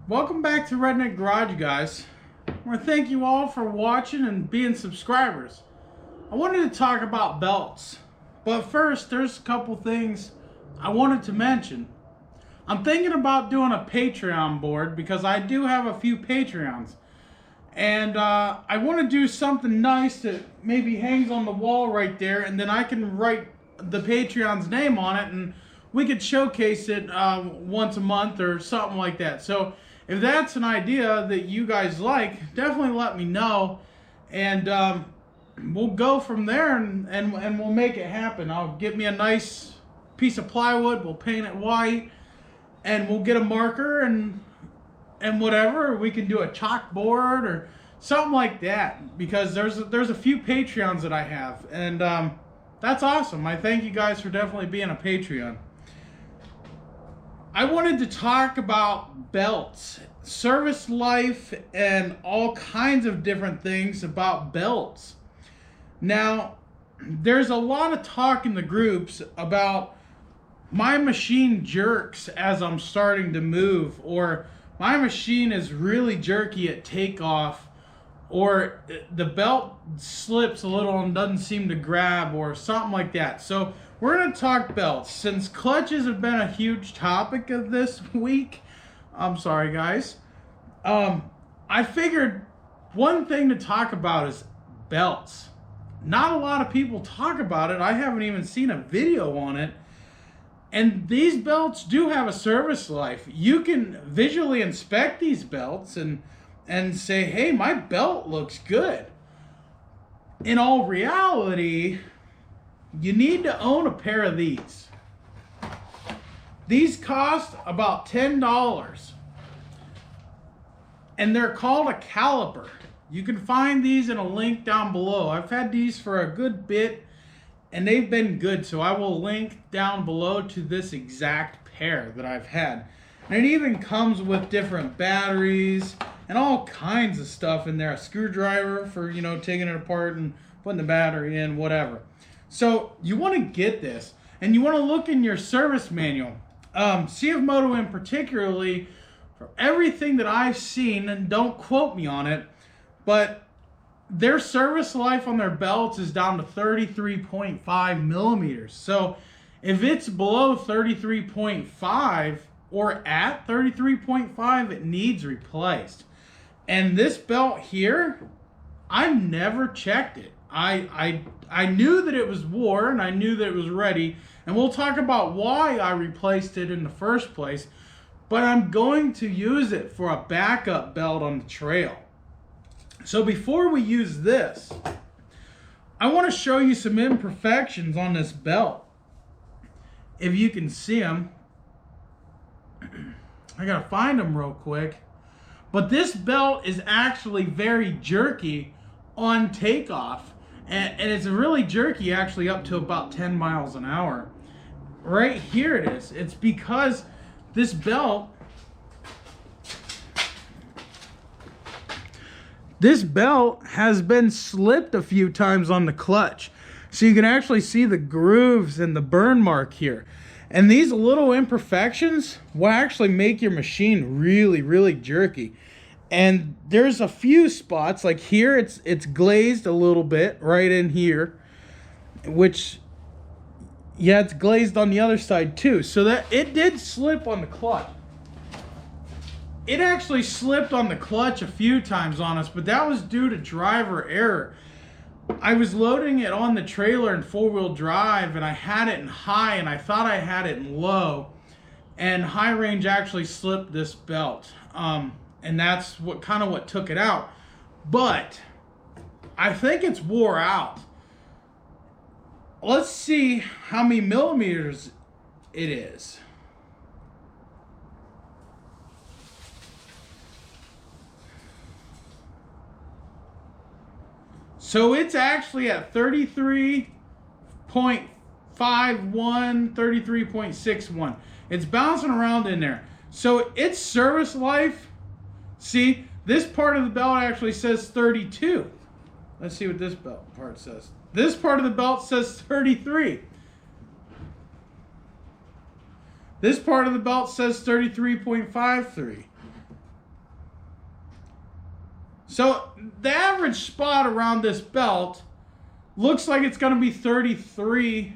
Welcome back to Redneck Garage, guys. I want to thank you all for watching and being subscribers. I wanted to talk about belts, but first there's a couple things I wanted to mention. I'm thinking about doing a Patreon board because I do have a few Patreons, and I want to do something nice that maybe hangs on the wall right there, and then I can write the Patreon's name on it and we could showcase it once a month or something like that. So if that's an idea that you guys like, definitely let me know, and we'll go from there and we'll make it happen. I'll get me a nice piece of plywood, we'll paint it white, and we'll get a marker and whatever. We can do a chalkboard or something like that, because there's a few Patreons that I have, and that's awesome. I thank you guys for definitely being a Patreon. I wanted to talk about belts, service life, and all kinds of different things about belts. Now, there's a lot of talk in the groups about my machine jerks as I'm starting to move, or my machine is really jerky at takeoff, or the belt slips a little and doesn't seem to grab, or something like that. So we're going to talk belts. Since clutches have been a huge topic of this week, I'm sorry guys, I figured one thing to talk about is belts. Not a lot of people talk about it. I haven't even seen a video on it. And these belts do have a service life. You can visually inspect these belts and say, hey, my belt looks good. In all reality, you need to own a pair of these. These cost about $10. And they're called a caliper. You can find these in a link down below. I've had these for a good bit, and they've been good. So I will link down below to this exact pair that I've had. And it even comes with different batteries and all kinds of stuff in there. A screwdriver for, you know, taking it apart and putting the battery in, whatever. So you want to get this, and you want to look in your service manual. CFMOTO in particularly, for everything that I've seen, and don't quote me on it, but their service life on their belts is down to 33.5 millimeters. So if it's below 33.5 or at 33.5, it needs replaced. And this belt here, I never checked it. I knew that it was wore, and I knew that it was ready, and we'll talk about why I replaced it in the first place, but I'm going to use it for a backup belt on the trail. So before we use this, I want to show you some imperfections on this belt. If you can see them. I gotta find them real quick. But this belt is actually very jerky on takeoff. And it's really jerky actually up to about 10 miles an hour. Right here it is. It's because this belt has been slipped a few times on the clutch. So you can actually see the grooves and the burn mark here. And these little imperfections will actually make your machine really, really jerky. And there's a few spots, like here, it's glazed a little bit right in here, which, yeah, it's glazed on the other side too. So that it did slip on the clutch. It actually slipped on the clutch a few times on us, but that was due to driver error. I was loading it on the trailer in four-wheel drive, and I had it in high, and I thought I had it in low, and high range actually slipped this belt. And that's what took it out. But I think it's wore out. Let's see how many millimeters it is. So it's actually at 33.51, 33.61. It's bouncing around in there. So its service life, see, this part of the belt actually says 32. Let's see what this belt part says. This part of the belt says 33. This part of the belt says 33.53. So the average spot around this belt looks like it's going to be 33.5.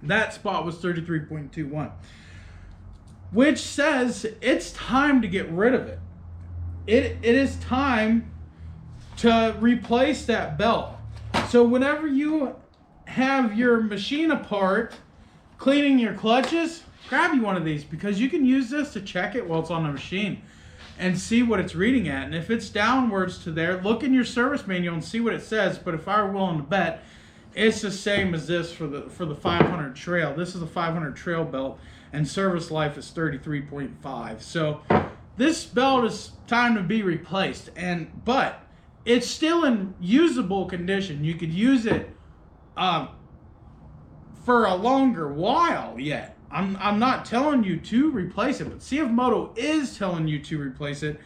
That spot was 33.21, which says it's time to get rid of it. It is time to replace that belt. So whenever you have your machine apart, cleaning your clutches, grab you one of these, because you can use this to check it while it's on the machine and see what it's reading at. And if it's downwards to there, look in your service manual and see what it says. But if I were willing to bet, it's the same as this for the 500 trail. This is a 500 trail belt, and service life is 33.5. So this belt is time to be replaced, but it's still in usable condition. You could use it for a longer while yet. I'm not telling you to replace it, but CFMOTO is telling you to replace it,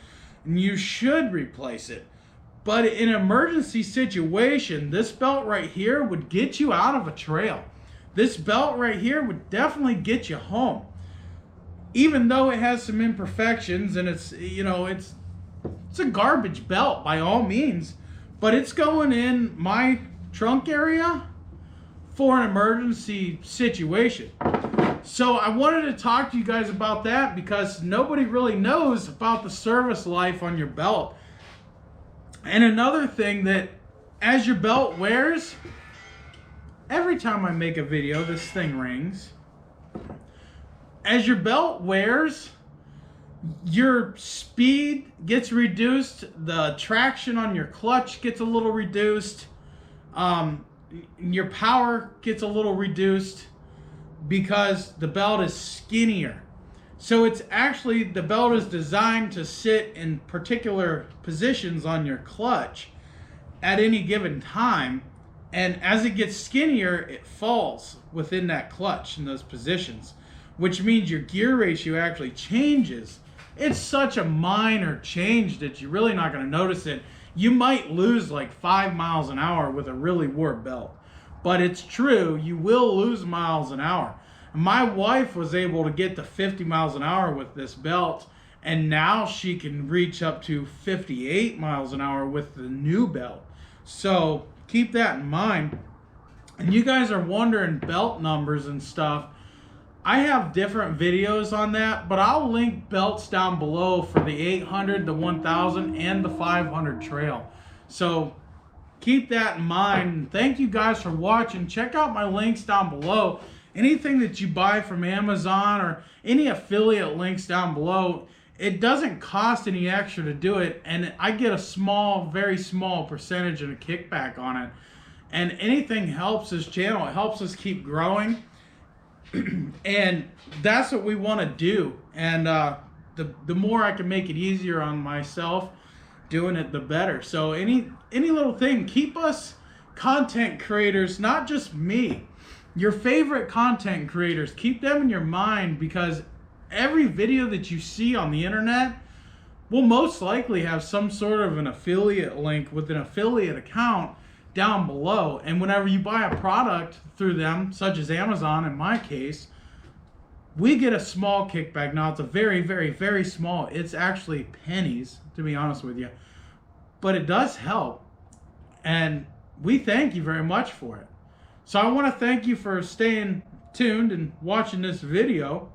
and you should replace it. But in an emergency situation, this belt right here would get you out of a trail. This belt right here would definitely get you home. Even though it has some imperfections and it's, you know, it's a garbage belt by all means, but it's going in my trunk area for an emergency situation. So I wanted to talk to you guys about that, because nobody really knows about the service life on your belt. And another thing, that as your belt wears, every time I make a video, this thing rings. As your belt wears, your speed gets reduced, the traction on your clutch gets a little reduced, your power gets a little reduced, because the belt is skinnier. So it's actually, the belt is designed to sit in particular positions on your clutch at any given time, and as it gets skinnier, it falls within that clutch in those positions, which means your gear ratio actually changes. It's such a minor change that you're really not going to notice it. You might lose like 5 miles an hour with a really wore belt, but it's true, you will lose miles an hour. My wife was able to get to 50 miles an hour with this belt, and now she can reach up to 58 miles an hour with the new belt. So keep that in mind. And you guys are wondering belt numbers and stuff. I have different videos on that, but I'll link belts down below for the 800, the 1000, and the 500 trail. So keep that in mind. Thank you guys for watching. Check out my links down below. Anything that you buy from Amazon or any affiliate links down below, it doesn't cost any extra to do it, and I get a small, very small percentage and a kickback on it. And anything helps this channel. It helps us keep growing. And that's what we want to do. And the more I can make it easier on myself doing it, the better. So any little thing, keep us content creators, not just me, your favorite content creators, keep them in your mind, because every video that you see on the internet will most likely have some sort of an affiliate link with an affiliate account down below. And whenever you buy a product through them, such as Amazon in my case, we get a small kickback. Now it's a very, very, very small, it's actually pennies, to be honest with you, but it does help, and we thank you very much for it. So I want to thank you for staying tuned and watching this video,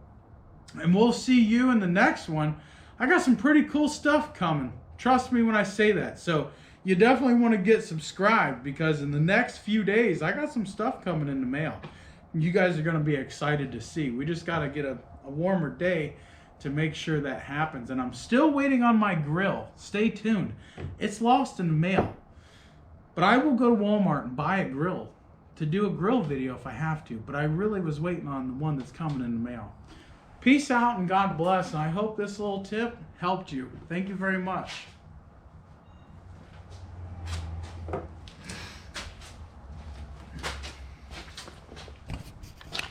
and we'll see you in the next one. I got some pretty cool stuff coming, trust me when I say that. So you definitely want to get subscribed, because in the next few days I got some stuff coming in the mail. You guys are going to be excited to see. We just got to get a warmer day to make sure that happens. And I'm still waiting on my grill. Stay tuned. It's lost in the mail. But I will go to Walmart and buy a grill to do a grill video if I have to. But I really was waiting on the one that's coming in the mail. Peace out and God bless. And I hope this little tip helped you. Thank you very much.